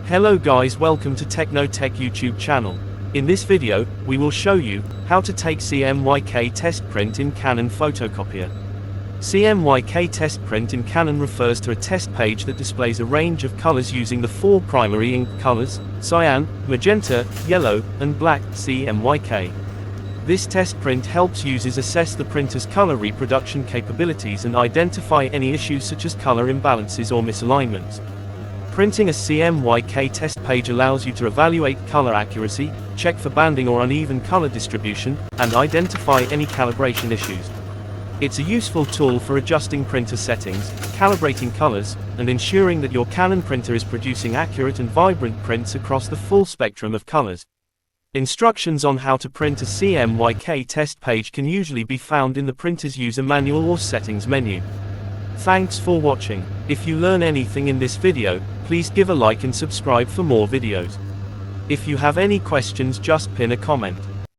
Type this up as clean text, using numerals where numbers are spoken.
Hello guys, welcome to Techno Tech YouTube channel. In this video, we will show you how to take CMYK test print in Canon Photocopier. CMYK test print in Canon refers to a test page that displays a range of colors using the four primary ink colors: Cyan, Magenta, Yellow, and Black, CMYK. This test print helps users assess the printer's color reproduction capabilities and identify any issues such as color imbalances or misalignments. Printing a CMYK test page allows you to evaluate color accuracy, check for banding or uneven color distribution, and identify any calibration issues. It's a useful tool for adjusting printer settings, calibrating colors, and ensuring that your Canon printer is producing accurate and vibrant prints across the full spectrum of colors. Instructions on how to print a CMYK test page can usually be found in the printer's user manual or settings menu. Thanks for watching. If you learn anything in this video, please give a like and subscribe for more videos. If you have any questions, just pin a comment.